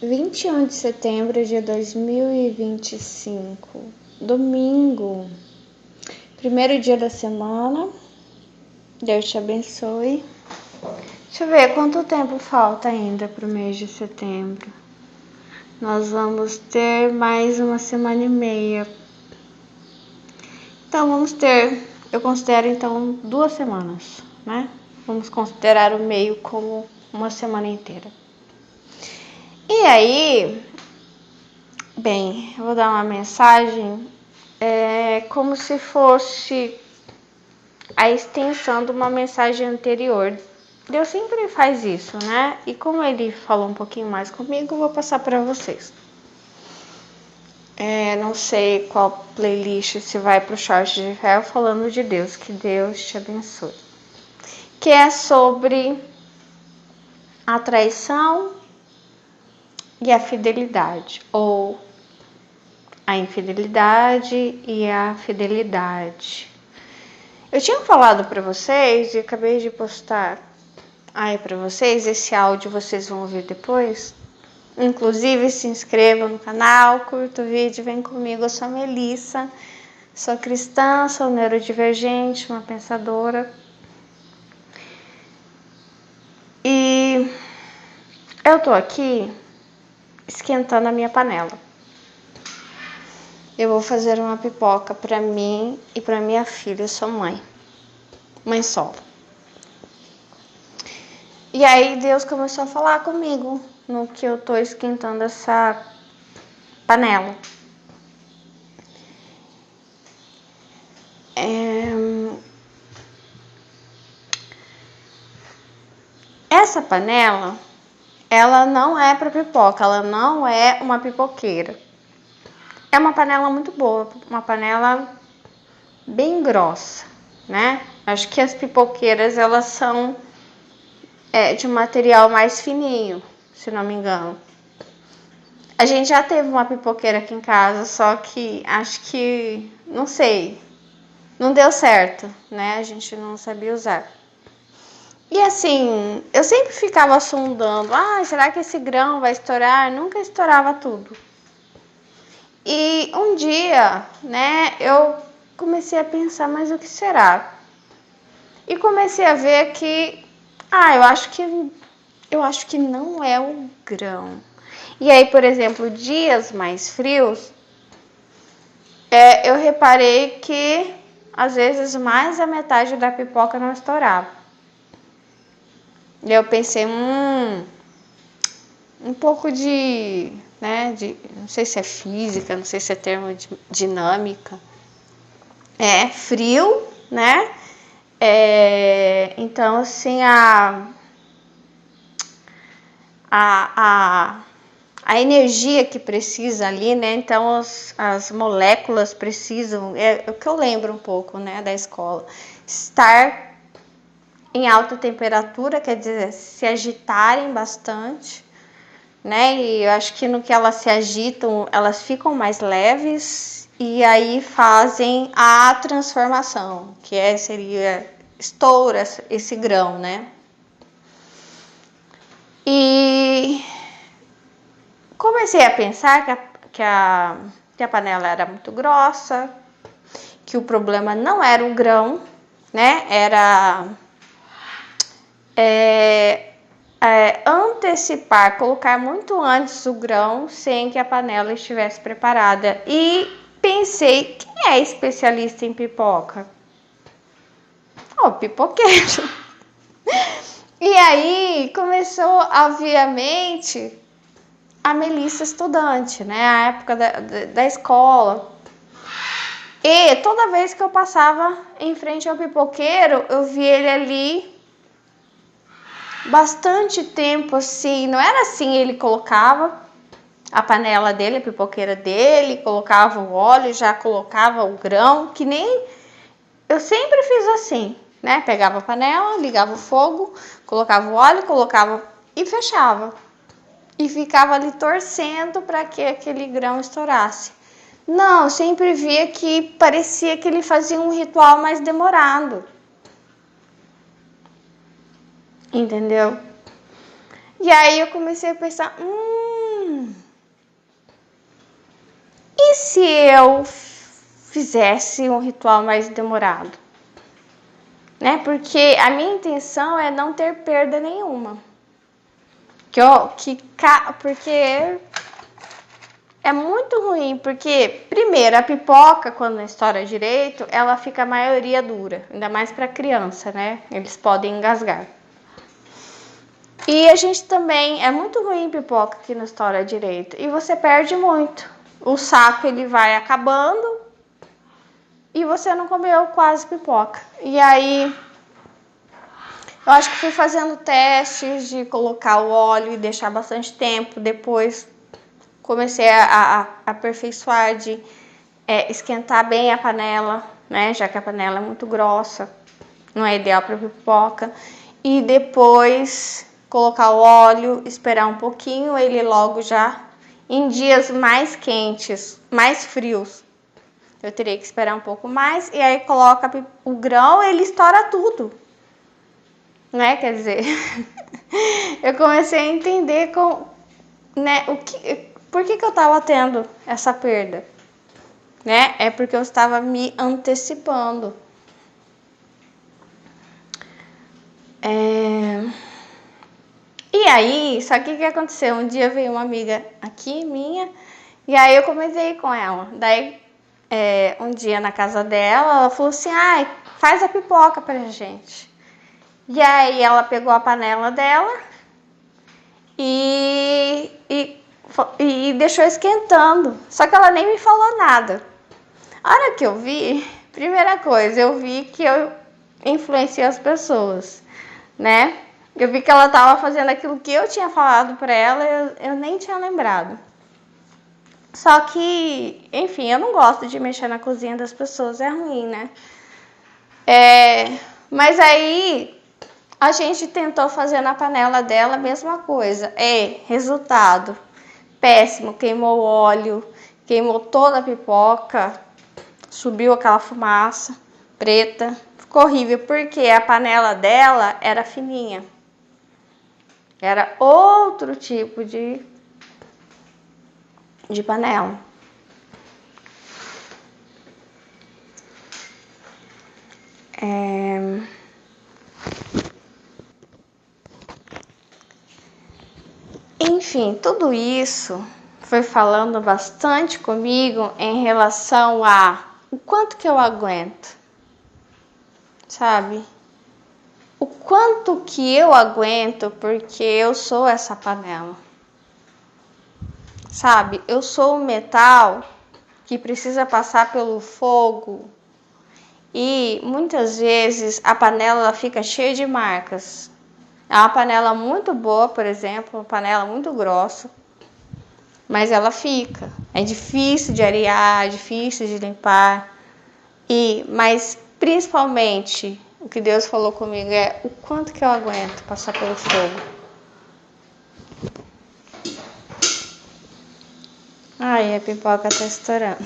21 de setembro de 2025, domingo, primeiro dia da semana. Deus te abençoe. Deixa eu ver quanto tempo falta ainda para o mês de setembro. Nós vamos ter mais uma semana e meia. Então vamos ter, eu considero então 2 semanas, né? Vamos considerar o meio como uma semana inteira. E aí, bem, eu vou dar uma mensagem como se fosse a extensão de uma mensagem anterior. Deus sempre faz isso, né? E como ele falou um pouquinho mais comigo, eu vou passar para vocês. Não sei qual playlist se vai pro short de Rafael falando de Deus. Que Deus te abençoe. Que é sobre a traição e a fidelidade, ou a infidelidade e a fidelidade. Eu tinha falado para vocês e acabei de postar aí para vocês, esse áudio vocês vão ouvir depois. Inclusive, se inscrevam no canal, curta o vídeo, vem comigo. Eu sou a Melissa, sou cristã, sou neurodivergente, uma pensadora. E eu tô aqui esquentando a minha panela. Eu vou fazer uma pipoca para mim e para minha filha. Eu sou mãe solo. E aí Deus começou a falar comigo no que eu tô esquentando essa panela. Essa panela, ela não é para pipoca, ela não é uma pipoqueira. É uma panela muito boa, uma panela bem grossa, né? Acho que as pipoqueiras, elas são de um material mais fininho, se não me engano. A gente já teve uma pipoqueira aqui em casa, só que acho que, não sei, não deu certo, né? A gente não sabia usar. E assim, eu sempre ficava sondando, será que esse grão vai estourar? Nunca estourava tudo. E um dia, né, eu comecei a pensar, mas o que será? E comecei a ver que, eu acho que não é o grão. E aí, por exemplo, dias mais frios, eu reparei que às vezes mais da metade da pipoca não estourava. E eu pensei, um pouco de, né, não sei se é física, não sei se é termo de dinâmica. É frio, né? Então, assim, a energia que precisa ali, né? Então, as moléculas precisam, é o que eu lembro um pouco, né, da escola, estar em alta temperatura, quer dizer, se agitarem bastante, né? E eu acho que no que elas se agitam, elas ficam mais leves e aí fazem a transformação, que seria estoura esse grão, né? E comecei a pensar que a panela era muito grossa, que o problema não era o grão, né? Era antecipar, colocar muito antes o grão sem que a panela estivesse preparada. E pensei, quem é especialista em pipoca? O pipoqueiro. E aí começou, obviamente, a Melissa estudante, né? A época da escola. E toda vez que eu passava em frente ao pipoqueiro, eu via ele ali bastante tempo, assim. Não era assim, ele colocava a panela dele, a pipoqueira dele, colocava o óleo, já colocava o grão, que nem eu sempre fiz assim, né? Pegava a panela, ligava o fogo, colocava o óleo, colocava e fechava. E ficava ali torcendo para que aquele grão estourasse. Não, eu sempre via que parecia que ele fazia um ritual mais demorado. Entendeu? E aí eu comecei a pensar, se eu fizesse um ritual mais demorado, né? Porque a minha intenção é não ter perda nenhuma. Porque é muito ruim, porque primeiro a pipoca, quando não estoura direito, ela fica a maioria dura, ainda mais para criança, né? Eles podem engasgar. E a gente também, é muito ruim pipoca que não estoura direito, e você perde muito. O saco ele vai acabando e você não comeu quase pipoca. E aí eu acho que fui fazendo testes de colocar o óleo e deixar bastante tempo. Depois comecei a aperfeiçoar de esquentar bem a panela, né? Já que a panela é muito grossa, não é ideal para pipoca. E depois colocar o óleo, esperar um pouquinho, ele logo já em dias mais quentes, mais frios. Eu teria que esperar um pouco mais e aí coloca o grão, ele estoura tudo, né? Quer dizer, eu comecei a entender né, por que eu estava tendo essa perda, né? É porque eu estava me antecipando. E aí, só que o que aconteceu? Um dia veio uma amiga aqui, minha, e aí eu comentei com ela. Daí, um dia na casa dela, ela falou assim, ai, faz a pipoca pra gente. E aí ela pegou a panela dela e deixou esquentando. Só que ela nem me falou nada. A hora que eu vi, primeira coisa, eu vi que eu influenciei as pessoas, né? Eu vi que ela estava fazendo aquilo que eu tinha falado para ela, eu nem tinha lembrado. Só que, enfim, eu não gosto de mexer na cozinha das pessoas, é ruim, né? Mas aí a gente tentou fazer na panela dela a mesma coisa. Resultado péssimo, queimou o óleo, queimou toda a pipoca, subiu aquela fumaça preta, ficou horrível, porque a panela dela era fininha. Era outro tipo de panela. Enfim, tudo isso foi falando bastante comigo em relação a o quanto que eu aguento, sabe? O quanto que eu aguento porque eu sou essa panela, sabe? Eu sou o metal que precisa passar pelo fogo e muitas vezes a panela fica cheia de marcas. É uma panela muito boa, por exemplo, uma panela muito grossa, mas ela fica. É difícil de arear, é difícil de limpar. Mas principalmente o que Deus falou comigo é o quanto que eu aguento passar pelo fogo. Ai, a pipoca tá estourando.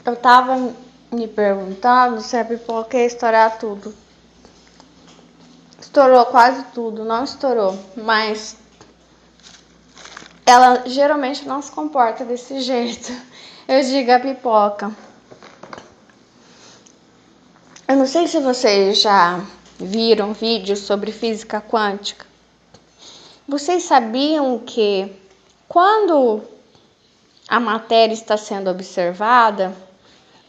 Eu tava me perguntando se a pipoca ia estourar tudo. Estourou quase tudo, não estourou, mas ela geralmente não se comporta desse jeito. Eu digo a pipoca. Eu não sei se vocês já viram vídeos sobre física quântica. Vocês sabiam que quando a matéria está sendo observada,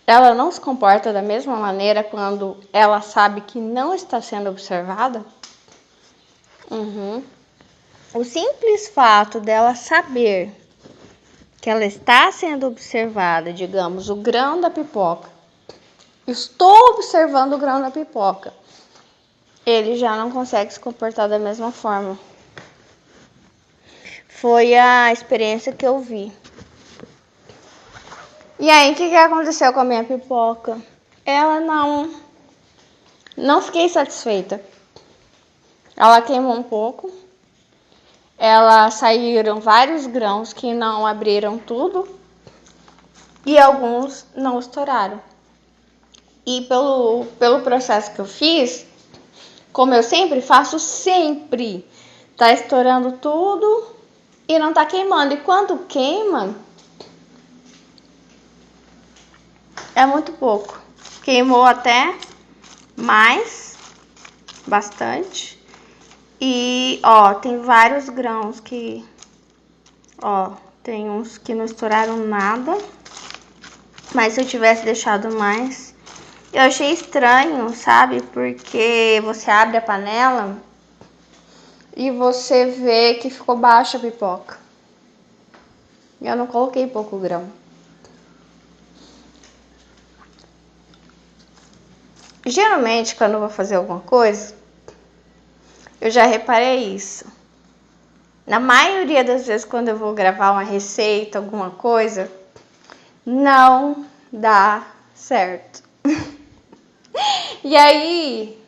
ela não se comporta da mesma maneira quando ela sabe que não está sendo observada? O simples fato dela saber que ela está sendo observada, digamos, o grão da pipoca, estou observando o grão da pipoca, ele já não consegue se comportar da mesma forma. Foi a experiência que eu vi. E aí, o que aconteceu com a minha pipoca? Ela não fiquei satisfeita. Ela queimou um pouco. Saíram vários grãos que não abriram tudo. E alguns não estouraram. E pelo processo que eu fiz, Como eu sempre faço, sempre tá estourando tudo e não tá queimando. E quando queima, é muito pouco. Queimou até mais, bastante. E, ó, tem vários grãos que, ó, tem uns que não estouraram nada. Mas se eu tivesse deixado mais... Eu achei estranho, sabe? Porque você abre a panela e você vê que ficou baixa a pipoca. Eu não coloquei pouco grão. Geralmente, quando eu vou fazer alguma coisa, eu já reparei isso. Na maioria das vezes, quando eu vou gravar uma receita, alguma coisa, não dá certo. E aí,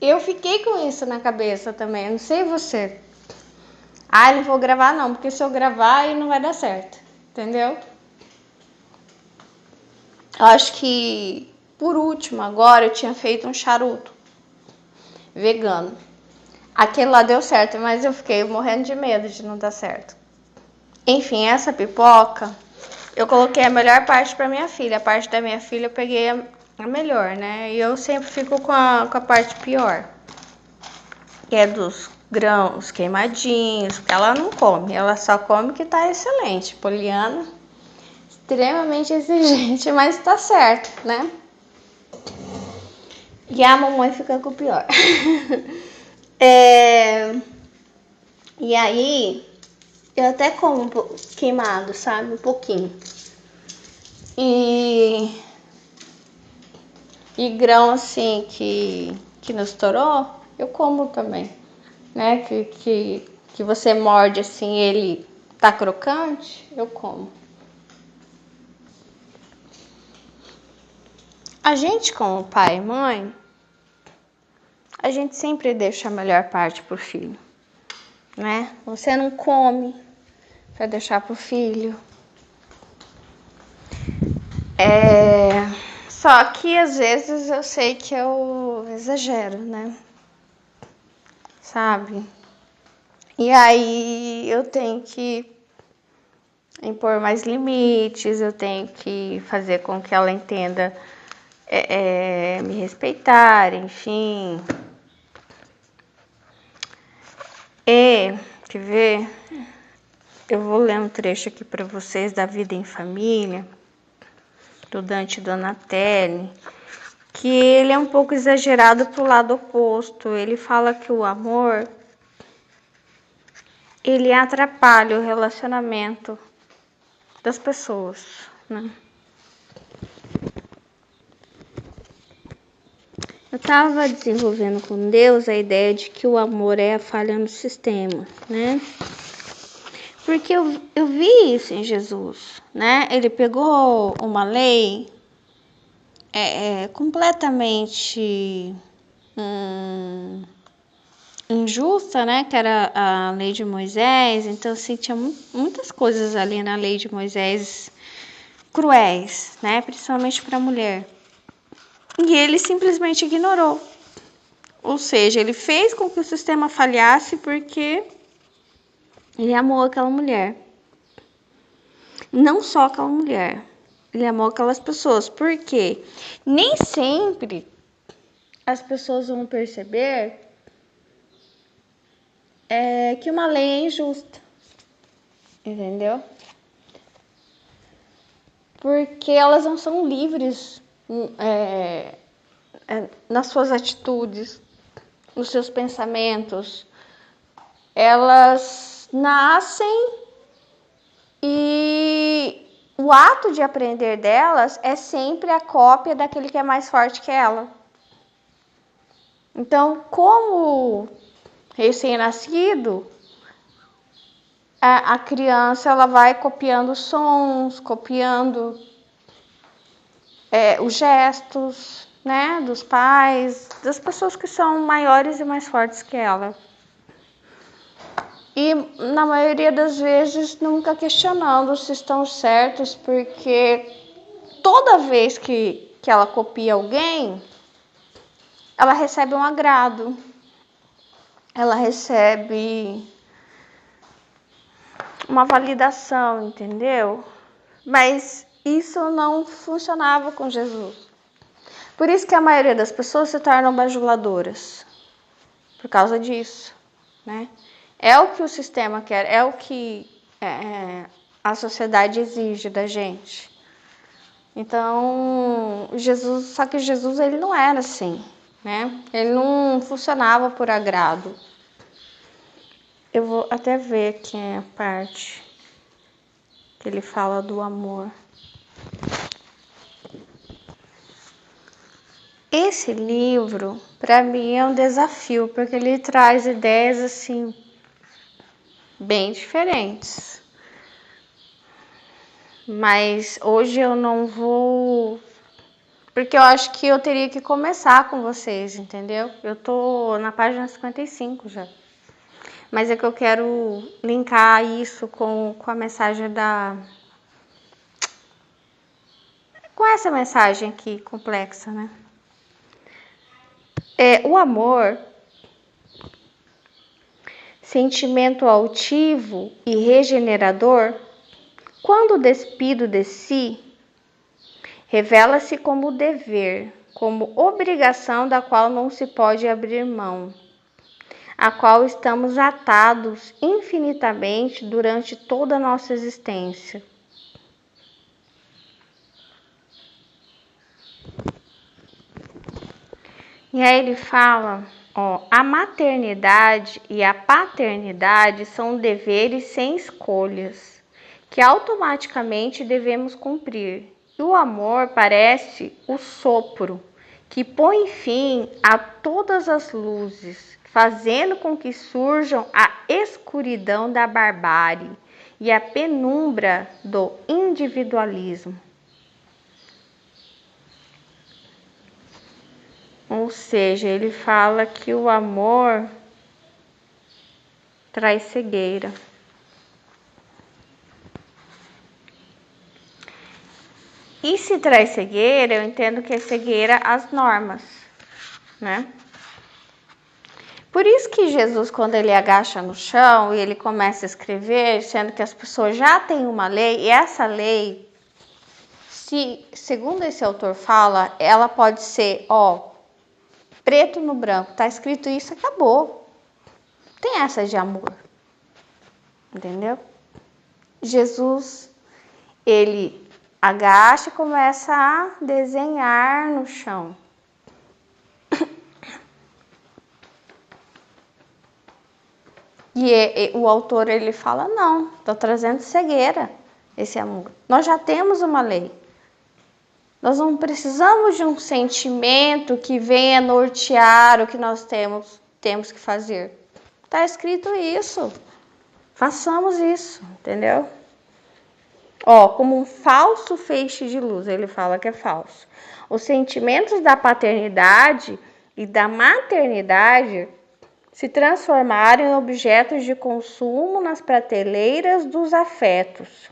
eu fiquei com isso na cabeça também. Eu não sei você. Ah, eu não vou gravar não, porque se eu gravar aí não vai dar certo. Entendeu? Eu acho que, por último, agora eu tinha feito um charuto vegano. Aquele lá deu certo, mas eu fiquei morrendo de medo de não dar certo. Enfim, essa pipoca, eu coloquei a melhor parte para minha filha. A parte da minha filha eu peguei a melhor, né? E eu sempre fico com a parte pior. Que é dos grãos queimadinhos, porque ela não come. Ela só come que tá excelente. Poliana, extremamente exigente, mas tá certo, né? E a mamãe fica com o pior. E aí, eu até como queimado, sabe? Um pouquinho. E grão assim que não estourou, eu como também. Né? Que você morde assim, ele tá crocante, eu como. A gente, como pai e mãe, a gente sempre deixa a melhor parte pro filho, né? Você não come para deixar pro filho. Só que às vezes eu sei que eu exagero, né? Sabe? E aí eu tenho que impor mais limites, eu tenho que fazer com que ela entenda me respeitar, enfim. Quer ver? Eu vou ler um trecho aqui para vocês da Vida em Família, do Dante Donatelli, que ele é um pouco exagerado pro lado oposto. Ele fala que o amor, ele atrapalha o relacionamento das pessoas, né? Eu estava desenvolvendo com Deus a ideia de que o amor é a falha no sistema, né? Porque eu vi isso em Jesus, né? Ele pegou uma lei completamente injusta, né? Que era a lei de Moisés. Então, assim, tinha muitas coisas ali na lei de Moisés cruéis, né? Principalmente para a mulher. E ele simplesmente ignorou. Ou seja, ele fez com que o sistema falhasse porque ele amou aquela mulher. Não só aquela mulher. Ele amou aquelas pessoas. Por quê? Nem sempre as pessoas vão perceber que uma lei é injusta. Entendeu? Porque elas não são livres nas suas atitudes, nos seus pensamentos. Elas nascem e o ato de aprender delas é sempre a cópia daquele que é mais forte que ela. Então, como recém-nascido, a criança ela vai copiando sons, copiando os gestos, né, dos pais, das pessoas que são maiores e mais fortes que ela. E na maioria das vezes nunca questionando se estão certos, porque toda vez que ela copia alguém, ela recebe um agrado. ela recebe uma validação, entendeu? Mas isso não funcionava com Jesus. Por isso que a maioria das pessoas se tornam bajuladoras. Por causa disso, né? É o que o sistema quer, é o que a sociedade exige da gente. Então, só que Jesus ele não era assim, né? Ele não funcionava por agrado. Eu vou até ver aqui a parte que ele fala do amor. Esse livro, para mim, é um desafio, porque ele traz ideias assim bem diferentes. Mas hoje eu não vou, porque eu acho que eu teria que começar com vocês, entendeu? Eu tô na página 55 já. Mas é que eu quero linkar isso com a mensagem com essa mensagem aqui complexa, né? O amor, sentimento altivo e regenerador, quando despido de si, revela-se como dever, como obrigação da qual não se pode abrir mão, a qual estamos atados infinitamente durante toda a nossa existência. E aí ele fala, a maternidade e a paternidade são deveres sem escolhas, que automaticamente devemos cumprir. E o amor parece o sopro, que põe fim a todas as luzes, fazendo com que surjam a escuridão da barbárie e a penumbra do individualismo. Ou seja, ele fala que o amor traz cegueira. E se traz cegueira, eu entendo que é cegueira às normas, né? Por isso que Jesus, quando ele agacha no chão e ele começa a escrever, sendo que as pessoas já têm uma lei, e essa lei, segundo esse autor fala, ela pode ser, preto no branco, tá escrito isso, acabou. Tem essa de amor, entendeu? Jesus, ele agacha e começa a desenhar no chão. E o autor, ele fala, não, está trazendo cegueira esse amor. Nós já temos uma lei. Nós não precisamos de um sentimento que venha nortear o que nós temos que fazer. Está escrito isso. Façamos isso, entendeu? Como um falso feixe de luz, ele fala que é falso. Os sentimentos da paternidade e da maternidade se transformaram em objetos de consumo nas prateleiras dos afetos.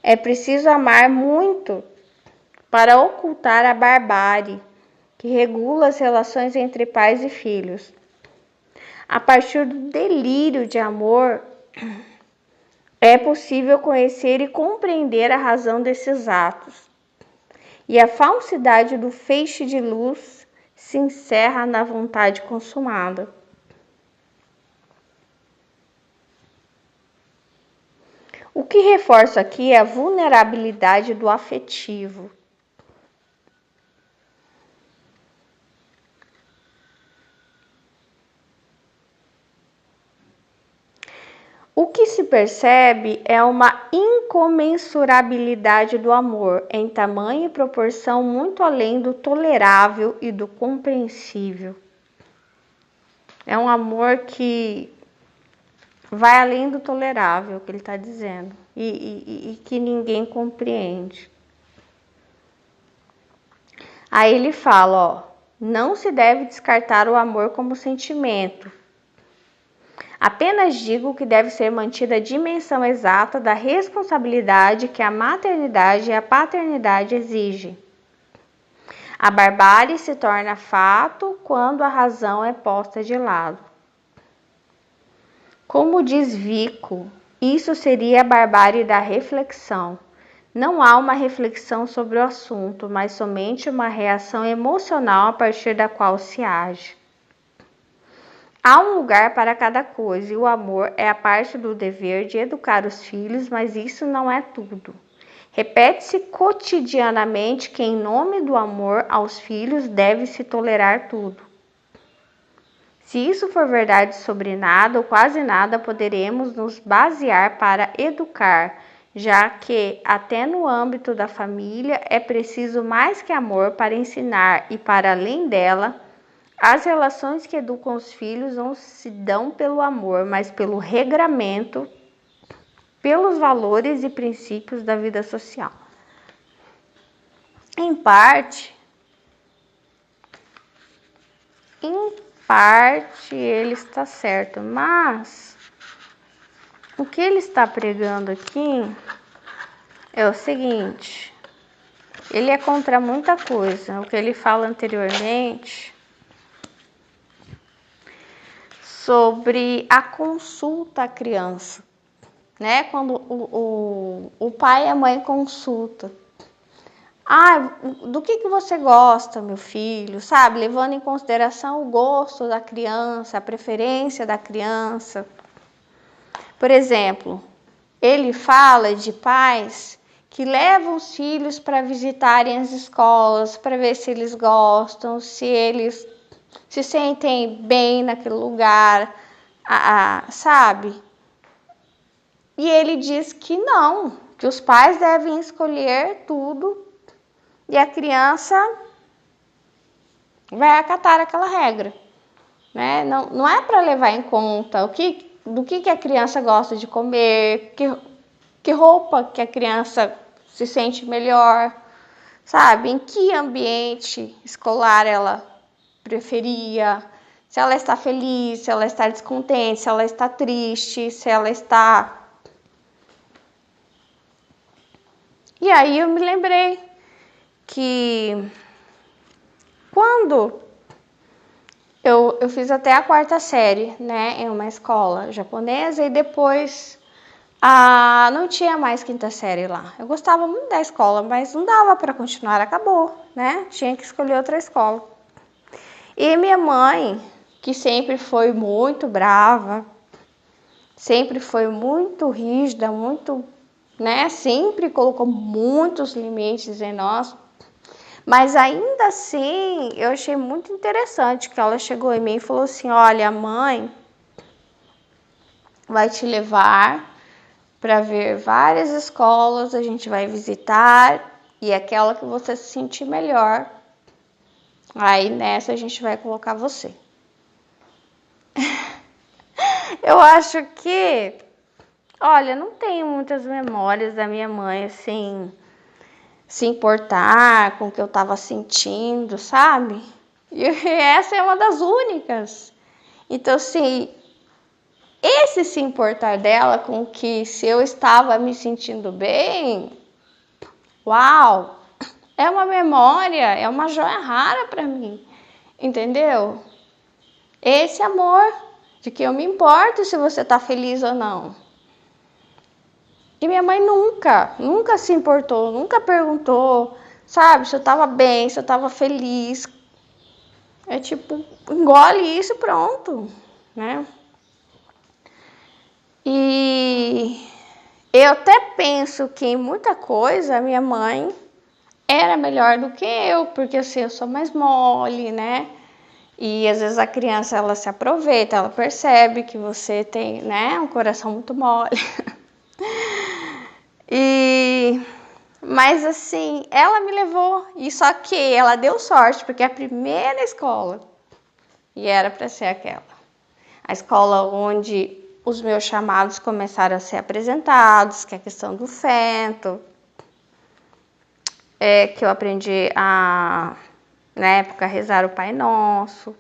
É preciso amar muito para ocultar a barbárie que regula as relações entre pais e filhos. A partir do delírio de amor, é possível conhecer e compreender a razão desses atos. E a falsidade do feixe de luz se encerra na vontade consumada. O que reforço aqui é a vulnerabilidade do afetivo. O que se percebe é uma incomensurabilidade do amor, em tamanho e proporção muito além do tolerável e do compreensível. É um amor que vai além do tolerável, que ele está dizendo, e que ninguém compreende. Aí ele fala, não se deve descartar o amor como sentimento. Apenas digo que deve ser mantida a dimensão exata da responsabilidade que a maternidade e a paternidade exigem. A barbárie se torna fato quando a razão é posta de lado. Como diz Vico, isso seria a barbárie da reflexão. Não há uma reflexão sobre o assunto, mas somente uma reação emocional a partir da qual se age. Há um lugar para cada coisa e o amor é a parte do dever de educar os filhos, mas isso não é tudo. Repete-se cotidianamente que, em nome do amor aos filhos, deve-se tolerar tudo. Se isso for verdade sobre nada ou quase nada, poderemos nos basear para educar, já que, até no âmbito da família, é preciso mais que amor para ensinar e, para além dela, as relações que educam os filhos não se dão pelo amor, mas pelo regramento, pelos valores e princípios da vida social. Em parte ele está certo, mas o que ele está pregando aqui é o seguinte: ele é contra muita coisa. O que ele fala anteriormente sobre a consulta à criança, né? Quando o pai e a mãe consultam. Do que você gosta, meu filho? Sabe? Levando em consideração o gosto da criança, a preferência da criança. Por exemplo, ele fala de pais que levam os filhos para visitarem as escolas, para ver se eles gostam, se eles se sentem bem naquele lugar, sabe? E ele diz que não, que os pais devem escolher tudo e a criança vai acatar aquela regra, né? Não é para levar em conta do que a criança gosta de comer, que roupa que a criança se sente melhor, sabe? Em que ambiente escolar ela preferia, se ela está feliz, se ela está descontente, se ela está triste, se ela está... E aí eu me lembrei que quando eu fiz até a 4ª série, né, em uma escola japonesa, e depois não tinha mais 5ª série lá. Eu gostava muito da escola, mas não dava para continuar, acabou, né? Tinha que escolher outra escola. E minha mãe, que sempre foi muito brava, sempre foi muito rígida, muito, né, sempre colocou muitos limites em nós. Mas ainda assim, eu achei muito interessante que ela chegou em mim e falou assim: olha, a mãe vai te levar para ver várias escolas, a gente vai visitar, e aquela que você se sentir melhor, aí nessa a gente vai colocar você. Eu acho que, olha, não tenho muitas memórias da minha mãe, assim, se importar com o que eu estava sentindo, sabe? E essa é uma das únicas. Então, assim, esse se importar dela com que se eu estava me sentindo bem, uau, é uma memória, é uma joia rara para mim, entendeu? Esse amor de que eu me importo se você está feliz ou não. E minha mãe nunca se importou, nunca perguntou, sabe, se eu estava bem, se eu estava feliz. É tipo, engole isso e pronto, né? E eu até penso que em muita coisa a minha mãe era melhor do que eu, porque assim, eu sou mais mole, né? E às vezes a criança, ela se aproveita, ela percebe que você tem, né, um coração muito mole. Mas assim, ela me levou, e só que ela deu sorte, porque é a primeira escola, e era para ser aquela. A escola onde os meus chamados começaram a ser apresentados, que é a questão do fento, que eu aprendi na época, rezar o Pai Nosso,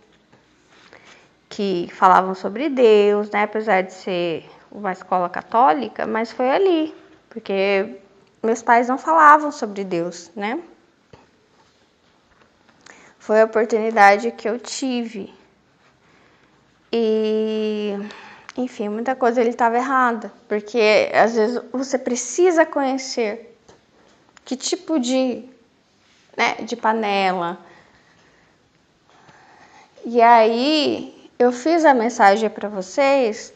que falavam sobre Deus, né? Apesar de ser uma escola católica, mas foi ali, porque meus pais não falavam sobre Deus, né? Foi a oportunidade que eu tive. E Enfim, muita coisa ele estava errada, porque às vezes você precisa conhecer que tipo de, né, de panela. E aí eu fiz a mensagem para vocês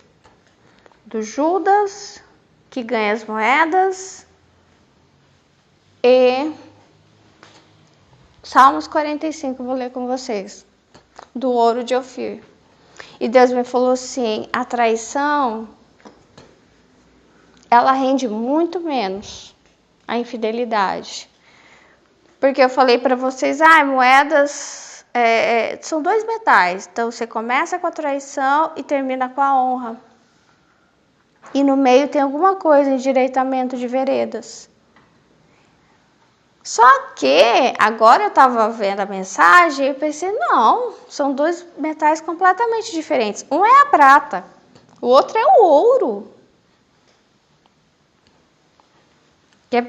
do Judas que ganha as moedas e Salmos 45, vou ler com vocês, do ouro de Ofir. E Deus me falou assim, a traição, ela rende muito menos a infidelidade. Porque eu falei para vocês, moedas são 2 metais. Então você começa com a traição e termina com a honra. E no meio tem alguma coisa, endireitamento de veredas. Só que agora eu estava vendo a mensagem e eu pensei, não, são 2 metais completamente diferentes. Um é a prata, o outro é o ouro. Que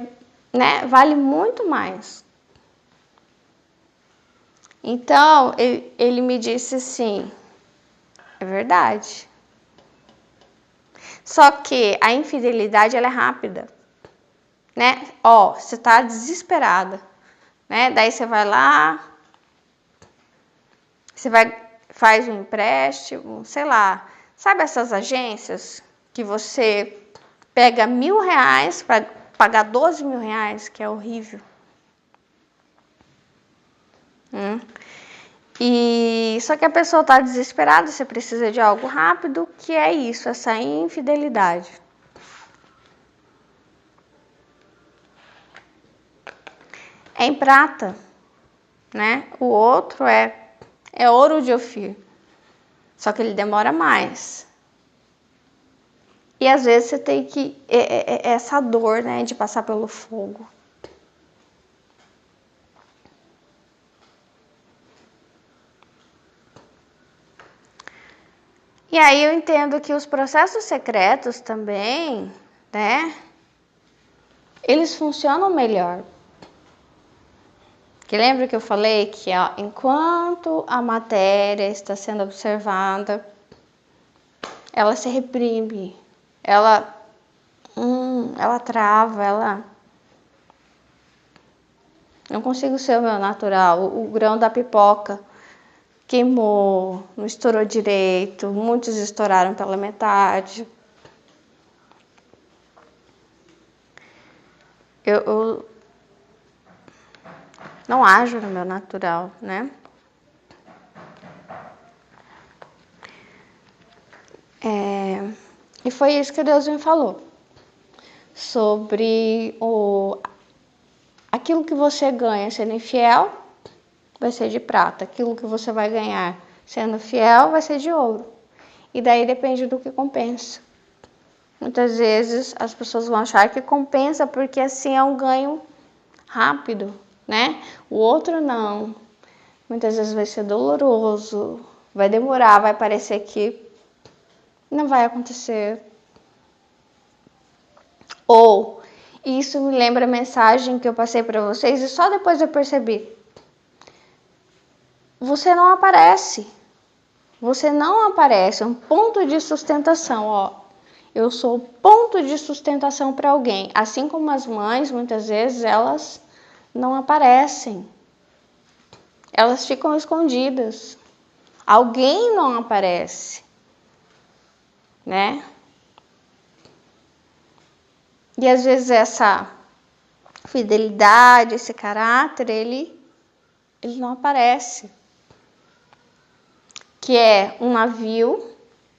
né, vale muito mais. Então, ele me disse assim, é verdade. Só que a infidelidade, ela é rápida, né? Você tá desesperada, né? Daí você vai lá, faz um empréstimo, sei lá. Sabe essas agências que você pega R$1.000 para pagar R$12.000, que é horrível. E só que a pessoa está desesperada, você precisa de algo rápido, que é isso, essa infidelidade. É em prata, né? O outro é ouro de Ofir, só que ele demora mais. E às vezes você tem que essa dor, né, de passar pelo fogo. E aí eu entendo que os processos secretos também, né, eles funcionam melhor. Que lembra que eu falei que enquanto a matéria está sendo observada, ela se reprime, ela trava, ela não consigo ser o meu natural. O grão da pipoca queimou, não estourou direito, muitos estouraram pela metade. Eu não ajo no meu natural, né? E foi isso que Deus me falou. Sobre aquilo que você ganha sendo infiel, vai ser de prata. Aquilo que você vai ganhar sendo fiel, vai ser de ouro. E daí depende do que compensa. Muitas vezes as pessoas vão achar que compensa porque assim é um ganho rápido, né? O outro não. Muitas vezes vai ser doloroso, vai demorar, vai parecer que não vai acontecer. Ou isso me lembra a mensagem que eu passei para vocês e só depois eu percebi. Você não aparece. Você não aparece. É um ponto de sustentação, Eu sou ponto de sustentação para alguém. Assim como as mães, muitas vezes, elas não aparecem. Elas ficam escondidas. Alguém não aparece, né? E às vezes essa fidelidade, esse caráter, ele não aparece. Que é um navio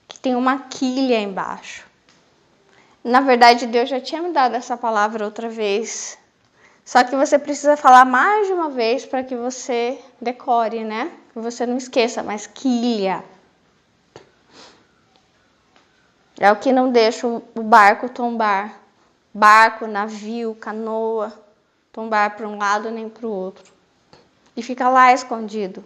que tem uma quilha embaixo. Na verdade, Deus já tinha me dado essa palavra outra vez. Só que você precisa falar mais de uma vez para que você decore, né? Que você não esqueça, mas quilha. É o que não deixa o barco tombar. Barco, navio, canoa, tombar para um lado nem para o outro. E fica lá escondido.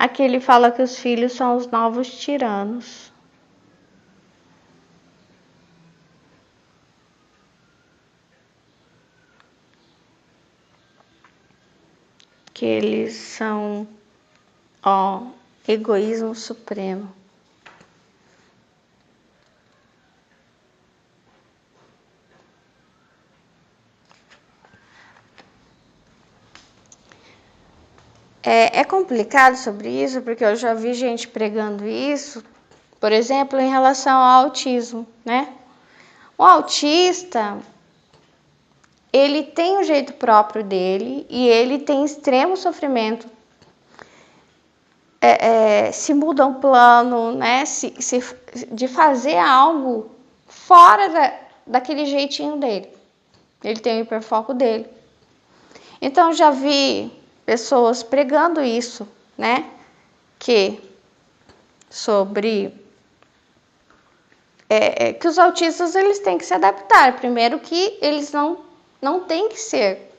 Aqui ele fala que os filhos são os novos tiranos. Que eles são, egoísmo supremo. É complicado sobre isso, porque eu já vi gente pregando isso, por exemplo, em relação ao autismo, né? O autista, ele tem o jeito próprio dele e ele tem extremo sofrimento. Se muda um plano, né? De fazer algo fora daquele jeitinho dele. Ele tem o hiperfoco dele. Então, já vi pessoas pregando isso, né? Sobre que os autistas eles têm que se adaptar. Primeiro que eles não têm que ser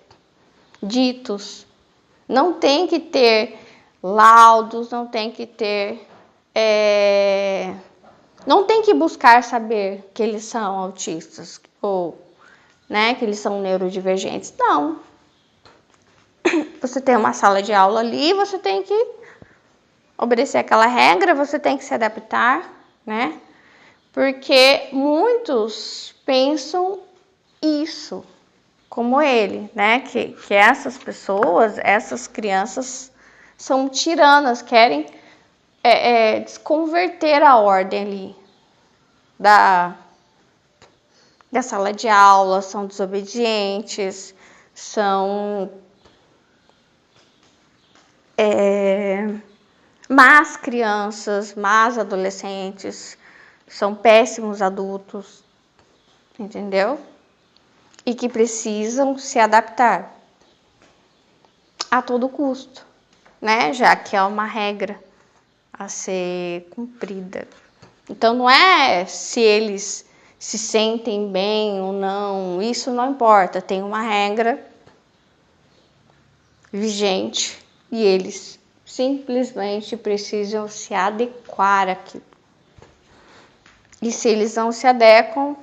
ditos, não tem que ter laudos, não tem que ter... não tem que buscar saber que eles são autistas ou, né, que eles são neurodivergentes. Não. Você tem uma sala de aula ali, você tem que obedecer aquela regra, você tem que se adaptar, né? Porque muitos pensam isso, como ele, né? Que essas pessoas, essas crianças são tiranas, querem desconverter a ordem ali da sala de aula, são desobedientes, são más crianças, más adolescentes, são péssimos adultos, entendeu? E que precisam se adaptar a todo custo, né? Já que é uma regra a ser cumprida. Então não é se eles se sentem bem ou não, isso não importa, tem uma regra vigente e eles simplesmente precisam se adequar àquilo. E se eles não se adequam,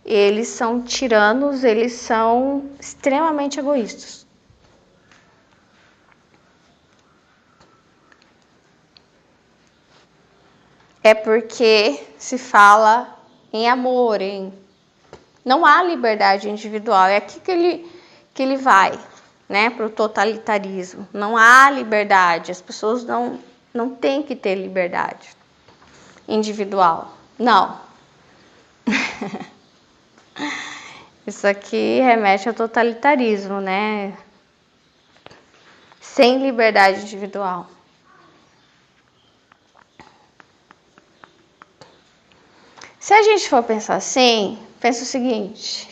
eles são tiranos, eles são extremamente egoístas. É porque se fala em amor, não há liberdade individual. É aqui que ele vai, né, para o totalitarismo. Não há liberdade, as pessoas não têm que ter liberdade individual. Não. Isso aqui remete ao totalitarismo, né? Sem liberdade individual. Se a gente for pensar assim, pensa o seguinte,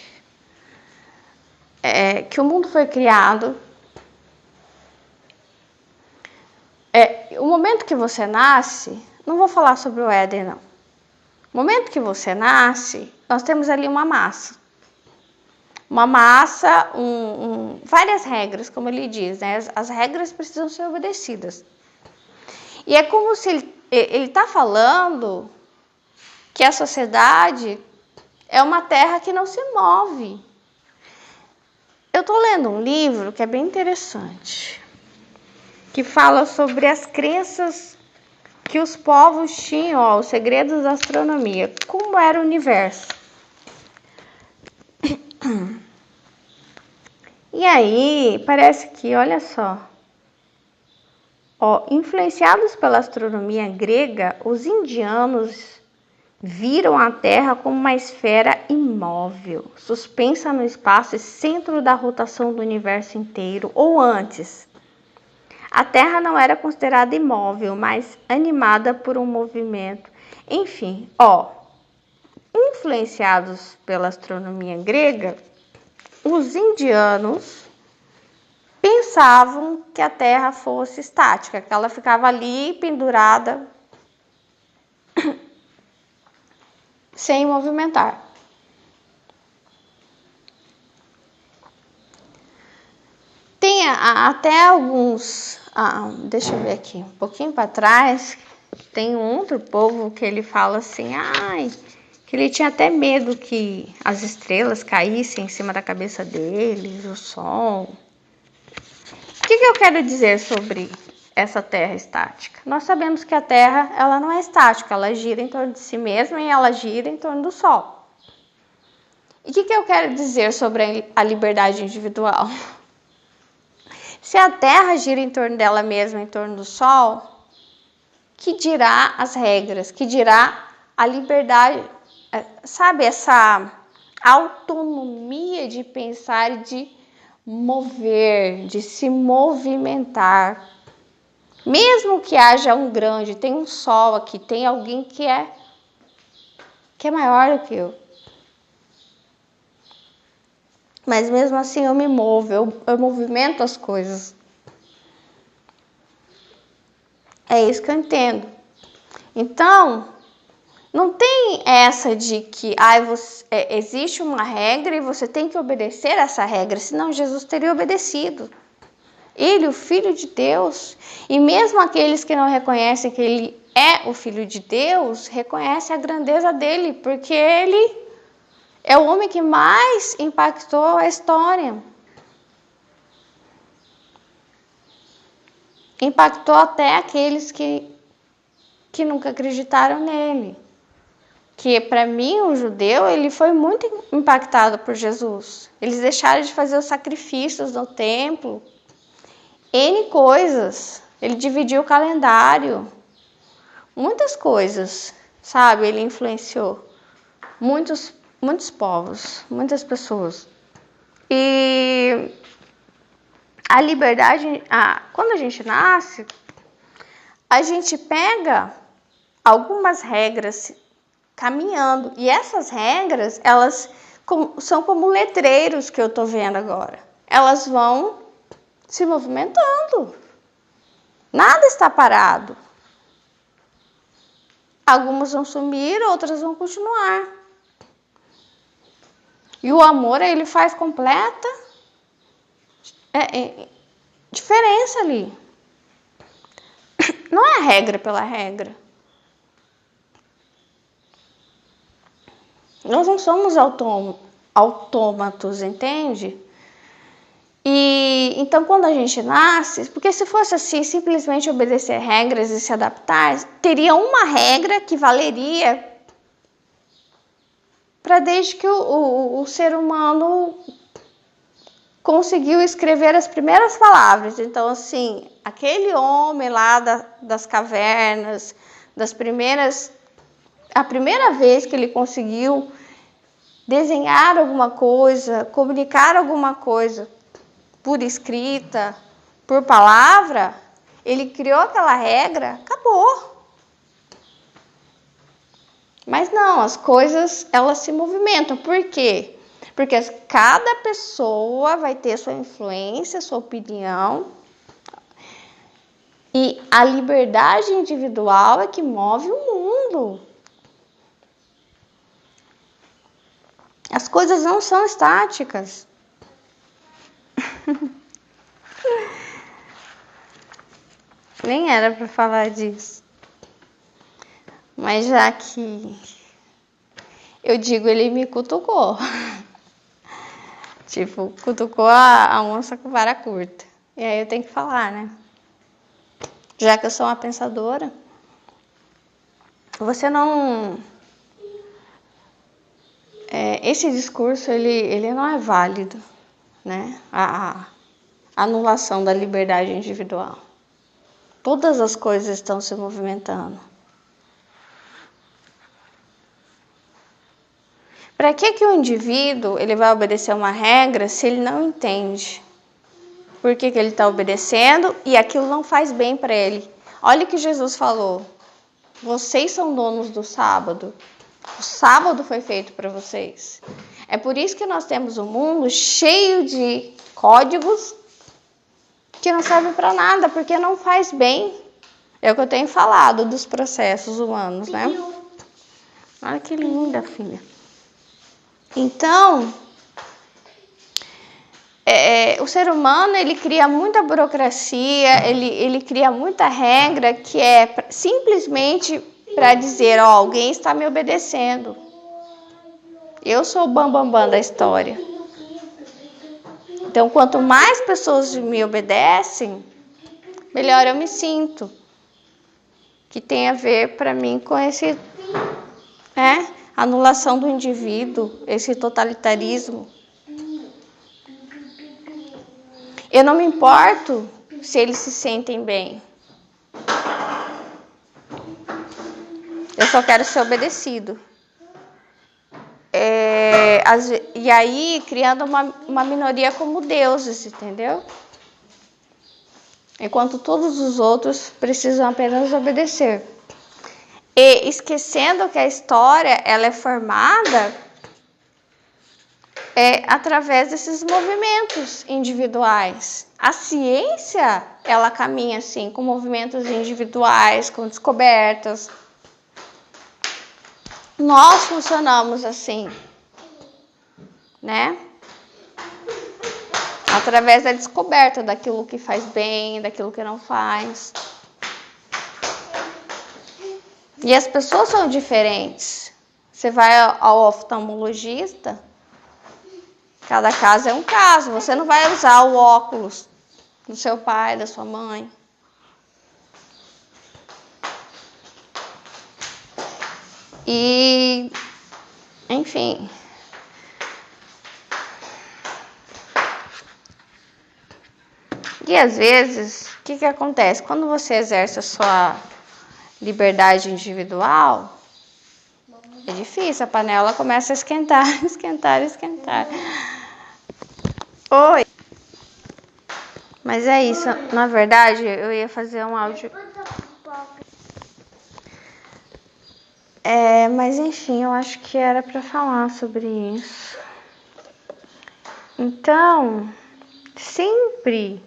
que o mundo foi criado, o momento que você nasce, não vou falar sobre o Éden, não. O momento que você nasce, nós temos ali uma massa. Uma massa, várias regras, como ele diz, né? As regras precisam ser obedecidas. E é como se ele está falando que a sociedade é uma terra que não se move. Eu estou lendo um livro que é bem interessante, que fala sobre as crenças que os povos tinham, os segredos da astronomia, como era o universo. E aí, parece que, olha só, influenciados pela astronomia grega, os indianos viram a Terra como uma esfera imóvel, suspensa no espaço e centro da rotação do universo inteiro, ou antes. A Terra não era considerada imóvel, mas animada por um movimento. Enfim, influenciados pela astronomia grega, os indianos pensavam que a Terra fosse estática, que ela ficava ali pendurada sem movimentar. Tem até alguns deixa eu ver aqui, um pouquinho para trás, tem um outro povo que ele fala assim, que ele tinha até medo que as estrelas caíssem em cima da cabeça deles, o sol. O que eu quero dizer sobre essa Terra estática? Nós sabemos que a Terra, ela não é estática, ela gira em torno de si mesma e ela gira em torno do Sol. E o que eu quero dizer sobre a liberdade individual? Se a Terra gira em torno dela mesma, em torno do Sol, que dirá as regras, que dirá a liberdade, sabe, essa autonomia de pensar e de mover, de se movimentar. Mesmo que haja um grande, tem um sol aqui, tem alguém que é maior do que eu. Mas mesmo assim eu me movo, eu movimento as coisas. É isso que eu entendo. Então, não tem essa de que existe uma regra e você tem que obedecer essa regra, senão Jesus teria obedecido. Ele, o Filho de Deus, e mesmo aqueles que não reconhecem que ele é o Filho de Deus, reconhecem a grandeza dele, porque ele é o homem que mais impactou a história. Impactou até aqueles que nunca acreditaram nele. Que para mim, o judeu, ele foi muito impactado por Jesus. Eles deixaram de fazer os sacrifícios no templo. N coisas. Ele dividiu o calendário. Muitas coisas, sabe? Ele influenciou muitos povos, muitas pessoas. E a liberdade, quando a gente nasce, a gente pega algumas regras caminhando. E essas regras, elas são como letreiros que eu tô vendo agora. Elas vão se movimentando. Nada está parado. Algumas vão sumir, outras vão continuar. E o amor, ele faz completa diferença ali. Não é regra pela regra. Nós não somos autômatos, entende? E então quando a gente nasce, porque se fosse assim, simplesmente obedecer regras e se adaptar, teria uma regra que valeria para desde que o ser humano conseguiu escrever as primeiras palavras. Então assim, aquele homem lá das cavernas, a primeira vez que ele conseguiu desenhar alguma coisa, comunicar alguma coisa por escrita, por palavra, ele criou aquela regra, acabou. Mas não, as coisas, elas se movimentam. Por quê? Porque cada pessoa vai ter sua influência, sua opinião. E a liberdade individual é que move o mundo. As coisas não são estáticas. Nem era para falar disso. Mas já que eu digo, ele me cutucou. Tipo, cutucou a onça com vara curta. E aí eu tenho que falar, né? Já que eu sou uma pensadora, você não... esse discurso, ele não é válido, né? A anulação da liberdade individual. Todas as coisas estão se movimentando. Para que o indivíduo ele vai obedecer uma regra se ele não entende por que ele está obedecendo e aquilo não faz bem para ele? Olha o que Jesus falou. Vocês são donos do sábado. O sábado foi feito para vocês. É por isso que nós temos um mundo cheio de códigos que não servem para nada, porque não faz bem. É o que eu tenho falado dos processos humanos, né? Olha que linda, filha. Então, o ser humano, ele cria muita burocracia, ele cria muita regra que é simplesmente para dizer, ó, alguém está me obedecendo. Eu sou o bambambam da história. Então, quanto mais pessoas me obedecem, melhor eu me sinto. Que tem a ver para mim com esse, anulação do indivíduo, esse totalitarismo. Eu não me importo se eles se sentem bem. Eu só quero ser obedecido. E aí, criando uma minoria como deuses, entendeu? Enquanto todos os outros precisam apenas obedecer. E esquecendo que a história ela é formada através desses movimentos individuais. A ciência, ela caminha assim, com movimentos individuais, com descobertas. Nós funcionamos assim, né? Através da descoberta daquilo que faz bem, daquilo que não faz. E as pessoas são diferentes. Você vai ao oftalmologista, cada caso é um caso. Você não vai usar o óculos do seu pai, da sua mãe. E, enfim. E às vezes, o que acontece? Quando você exerce a sua liberdade individual, é difícil, a panela começa a esquentar, esquentar. Oi. Mas é isso, na verdade, eu ia fazer um áudio. Mas enfim, eu acho que era para falar sobre isso. Então, sempre,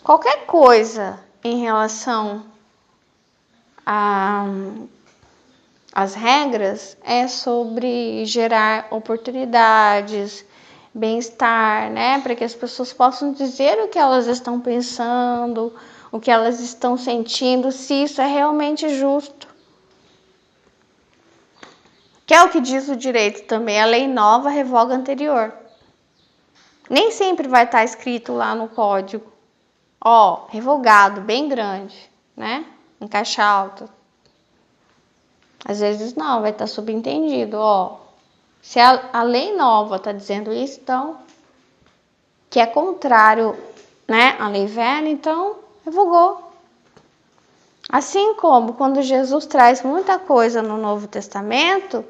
qualquer coisa em relação às regras é sobre gerar oportunidades, bem-estar, né? Para que as pessoas possam dizer o que elas estão pensando, o que elas estão sentindo, se isso é realmente justo. Que é o que diz o direito também, a lei nova revoga a anterior. Nem sempre vai estar escrito lá no código, revogado, bem grande, né? Em caixa alta. Às vezes não, vai estar subentendido, se a lei nova está dizendo isso, então, que é contrário, né, à lei velha, então, revogou. Assim como quando Jesus traz muita coisa no Novo Testamento,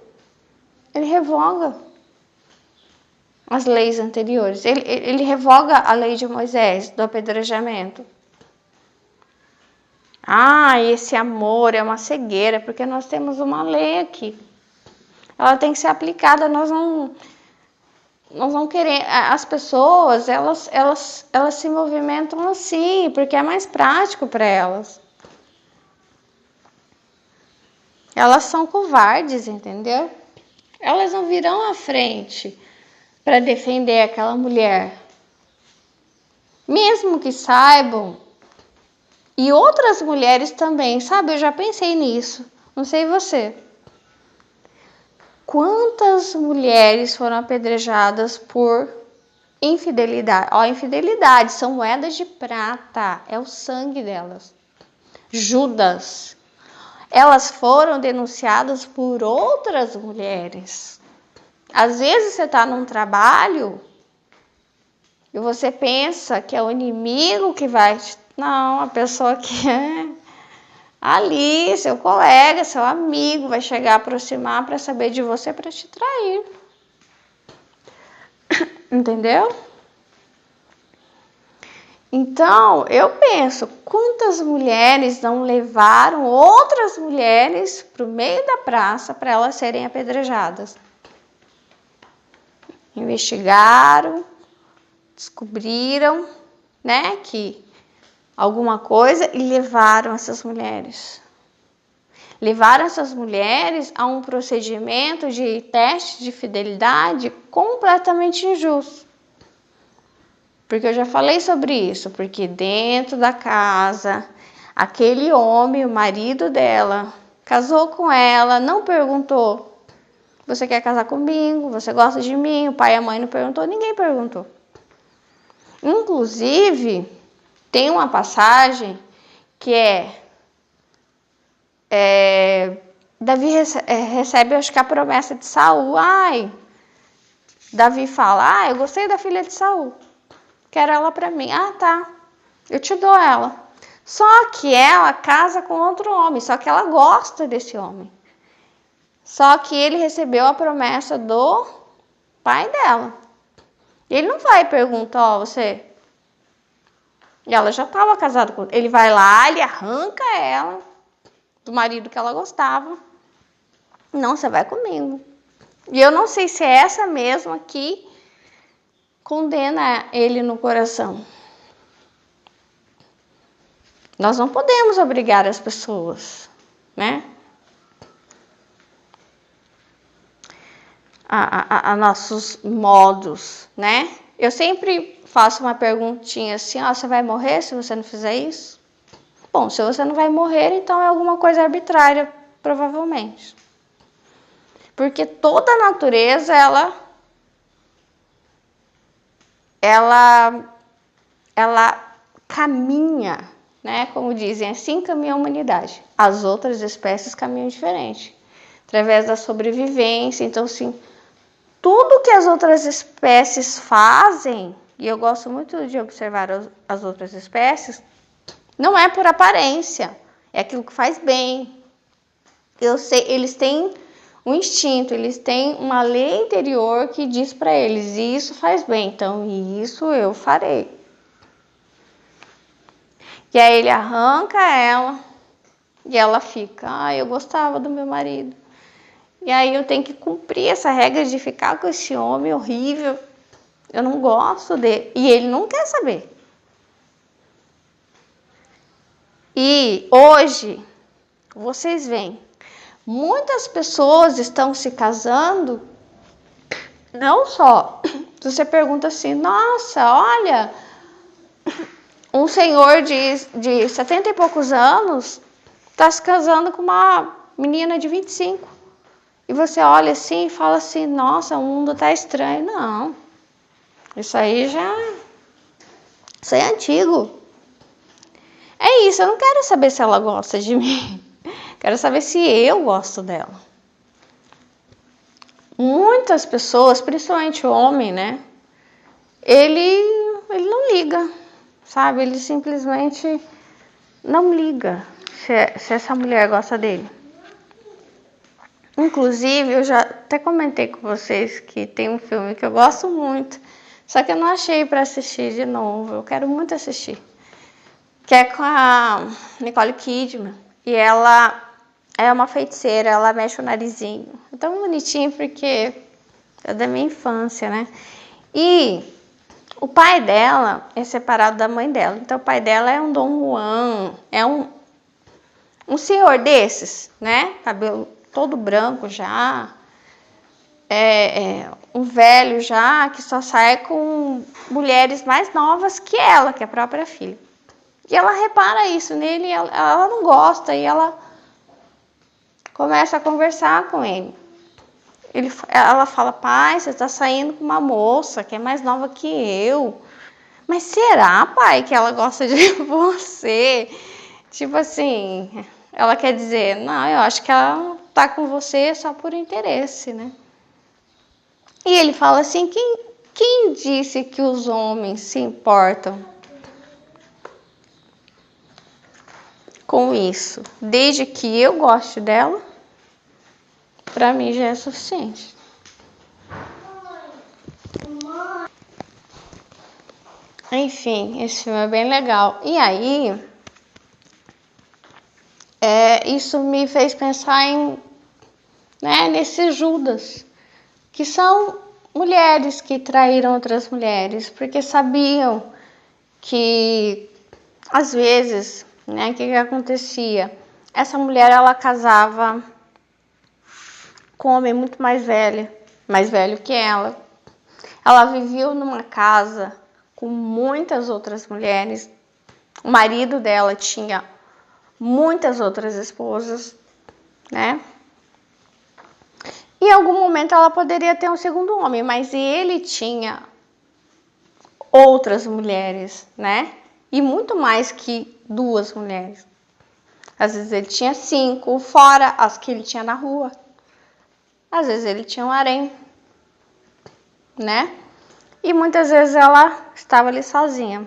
ele revoga as leis anteriores. Ele revoga a lei de Moisés, do apedrejamento. Esse amor é uma cegueira, porque nós temos uma lei aqui. Ela tem que ser aplicada, nós não queremos. As pessoas, elas se movimentam assim, porque é mais prático para elas. Elas são covardes, entendeu? Elas não virão à frente para defender aquela mulher. Mesmo que saibam. E outras mulheres também, sabe? Eu já pensei nisso. Não sei você. Quantas mulheres foram apedrejadas por infidelidade? Infidelidade são moedas de prata. É o sangue delas. Judas. Elas foram denunciadas por outras mulheres. Às vezes você está num trabalho e você pensa que é o inimigo que vai... Não, a pessoa que é ali, seu colega, seu amigo, vai chegar a aproximar para saber de você, para te trair. Entendeu? Então, eu penso, quantas mulheres não levaram outras mulheres para o meio da praça para elas serem apedrejadas? Investigaram, descobriram, né, que alguma coisa e levaram essas mulheres. Levaram essas mulheres a um procedimento de teste de fidelidade completamente injusto. Porque eu já falei sobre isso, porque dentro da casa, aquele homem, o marido dela, casou com ela, não perguntou: você quer casar comigo? Você gosta de mim? O pai e a mãe não perguntou, ninguém perguntou. Inclusive, tem uma passagem que Davi recebe, acho que a promessa de Saul. Davi fala: eu gostei da filha de Saul, quero ela pra mim. Tá, eu te dou ela. Só que ela casa com outro homem, só que ela gosta desse homem. Só que ele recebeu a promessa do pai dela. Ele não vai perguntar, você... E ela já estava casada com ele. Ele vai lá, ele arranca ela do marido que ela gostava. Não, você vai comigo. E eu não sei se é essa mesma que condena ele no coração. Nós não podemos obrigar as pessoas, né? A nossos modos, né? Eu sempre faço uma perguntinha assim: você vai morrer se você não fizer isso? Bom, se você não vai morrer, então é alguma coisa arbitrária, provavelmente. Porque toda a natureza, ela caminha, né? Como dizem, assim caminha a humanidade. As outras espécies caminham diferente, através da sobrevivência. Então, assim, tudo que as outras espécies fazem, e eu gosto muito de observar as outras espécies, não é por aparência, é aquilo que faz bem. Eu sei, eles têm um instinto, eles têm uma lei interior que diz para eles: isso faz bem, então isso eu farei. E aí ele arranca ela e ela fica: eu gostava do meu marido. E aí eu tenho que cumprir essa regra de ficar com esse homem horrível. Eu não gosto dele. E ele não quer saber. E hoje, vocês veem, muitas pessoas estão se casando, não só. Você pergunta assim: nossa, olha, um senhor de 70 e poucos anos está se casando com uma menina de 25. E você olha assim e fala assim: nossa, o mundo tá estranho. Não, isso aí é antigo. É isso, eu não quero saber se ela gosta de mim. Quero saber se eu gosto dela. Muitas pessoas, principalmente o homem, né? Ele não liga, sabe? Ele simplesmente não liga se essa mulher gosta dele. Inclusive, eu já até comentei com vocês que tem um filme que eu gosto muito, só que eu não achei para assistir de novo. Eu quero muito assistir. Que é com a Nicole Kidman. E ela é uma feiticeira, ela mexe o narizinho. É tão bonitinho porque é da minha infância, né? E o pai dela é separado da mãe dela. Então o pai dela é um Dom Juan, é um senhor desses, né? Cabelo todo branco já. Um velho já que só sai com mulheres mais novas que ela, que é a própria filha. E ela repara isso nele, ela não gosta, e ela começa a conversar com ele. Ela fala: pai, você está saindo com uma moça que é mais nova que eu. Mas será, pai, que ela gosta de você? Tipo assim, ela quer dizer: não, eu acho que ela tá com você só por interesse, né? E ele fala assim: quem disse que os homens se importam com isso? Desde que eu goste dela, pra mim já é suficiente. Enfim, esse filme é bem legal. E aí, isso me fez pensar nesse Judas, que são mulheres que traíram outras mulheres, porque sabiam que, às vezes, né, o que acontecia? Essa mulher, ela casava com um homem muito mais velho que ela. Ela vivia numa casa com muitas outras mulheres. O marido dela tinha muitas outras esposas, né? Em algum momento ela poderia ter um segundo homem, mas ele tinha outras mulheres, né? E muito mais que 2 mulheres. Às vezes ele tinha 5, fora as que ele tinha na rua. Às vezes ele tinha um harém, né? E muitas vezes ela estava ali sozinha.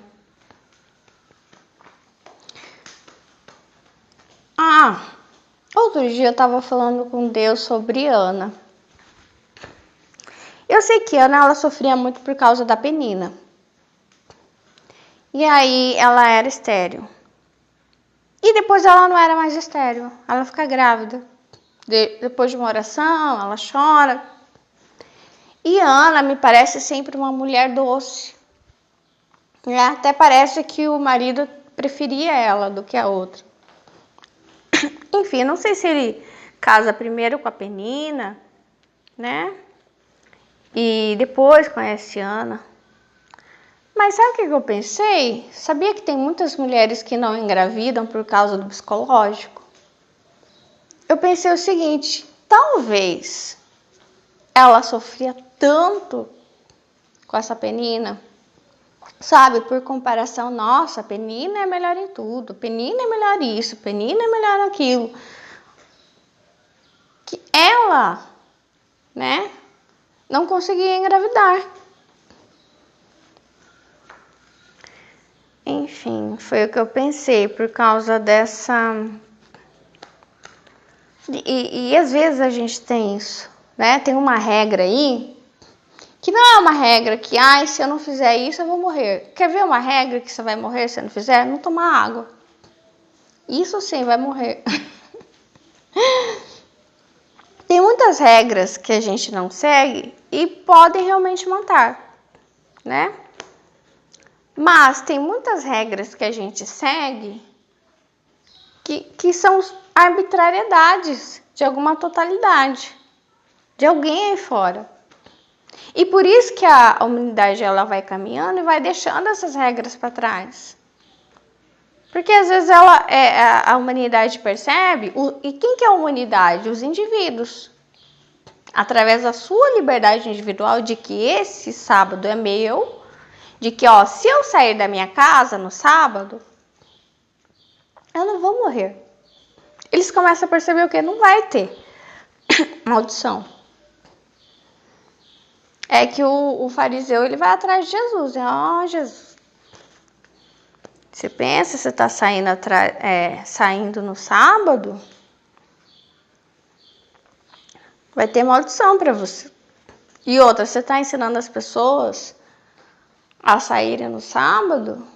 Outro dia eu estava falando com Deus sobre Ana. Eu sei que Ana, ela sofria muito por causa da Penina. E aí ela era estéril. E depois ela não era mais estéril. Ela fica grávida. Depois de uma oração, ela chora. E Ana me parece sempre uma mulher doce. Até parece que o marido preferia ela do que a outra. Enfim, não sei se ele casa primeiro com a Penina, né? E depois conhece Ana. Mas sabe o que eu pensei? Sabia que tem muitas mulheres que não engravidam por causa do psicológico? Eu pensei o seguinte, talvez ela sofria tanto com essa Penina, sabe? Por comparação, nossa, a Penina é melhor em tudo, Penina é melhor isso, Penina é melhor aquilo. Que ela, né, não conseguia engravidar. Enfim, foi o que eu pensei por causa dessa... E às vezes a gente tem isso, né? Tem uma regra aí, que não é uma regra que, se eu não fizer isso eu vou morrer. Quer ver uma regra que você vai morrer se não fizer? Não tomar água. Isso sim, vai morrer. Tem muitas regras que a gente não segue e podem realmente matar, né? Mas tem muitas regras que a gente segue que são arbitrariedades de alguma totalidade, de alguém aí fora. E por isso que a humanidade ela vai caminhando e vai deixando essas regras para trás. Porque às vezes a humanidade percebe, e quem que é a humanidade? Os indivíduos. Através da sua liberdade individual de que esse sábado é meu, de que se eu sair da minha casa no sábado, eu não vou morrer. Eles começam a perceber o que? Não vai ter maldição. É que o fariseu ele vai atrás de Jesus. Jesus, você pensa, você está saindo no sábado, vai ter maldição para você. E outra, você está ensinando as pessoas a saírem no sábado,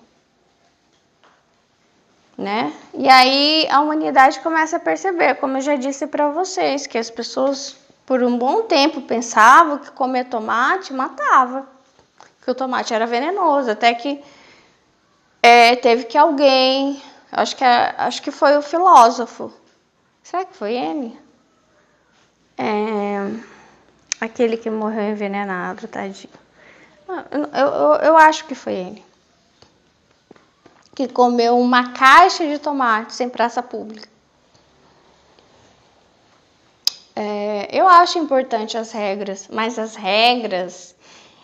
né? E aí a humanidade começa a perceber, como eu já disse para vocês, que as pessoas por um bom tempo pensavam que comer tomate matava, que o tomate era venenoso, até que teve que alguém, acho que foi o filósofo, será que foi ele? Aquele que morreu envenenado, tadinho. Eu acho que foi ele. Que comeu uma caixa de tomates em praça pública. Eu acho importante as regras, mas as regras,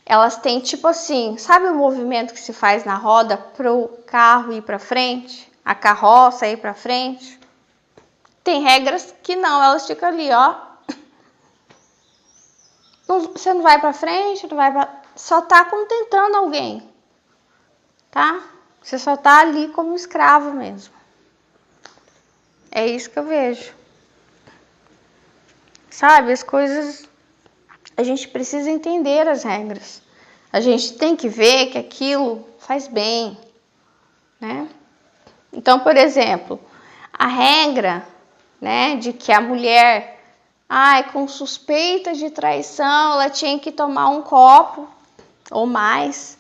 elas têm tipo assim, sabe o movimento que se faz na roda para o carro ir para frente? A carroça ir para frente? Tem regras que não, elas ficam ali, Você não vai para frente, não vai pra... só tá contentando alguém, tá? Você só tá ali como escravo mesmo. É isso que eu vejo. Sabe, as coisas... A gente precisa entender as regras. A gente tem que ver que aquilo faz bem, né? Então, por exemplo, a regra, né, de que a mulher, com suspeita de traição, ela tinha que tomar um copo ou mais,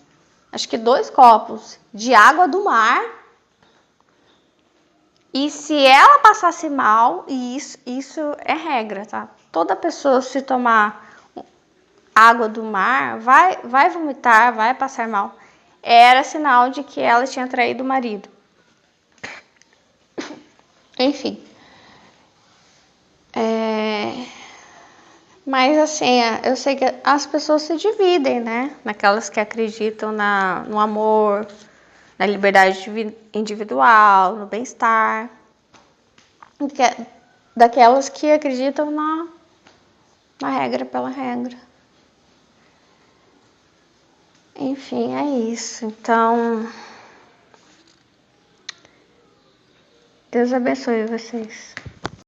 acho que 2 copos de água do mar. E se ela passasse mal, e isso é regra, tá? Toda pessoa se tomar água do mar vai vomitar, vai passar mal. era sinal de que ela tinha traído o marido. Enfim. Mas assim, eu sei que as pessoas se dividem, né? Naquelas que acreditam no amor, na liberdade individual, no bem-estar. Daquelas que acreditam na regra pela regra. Enfim, é isso. Então, Deus abençoe vocês.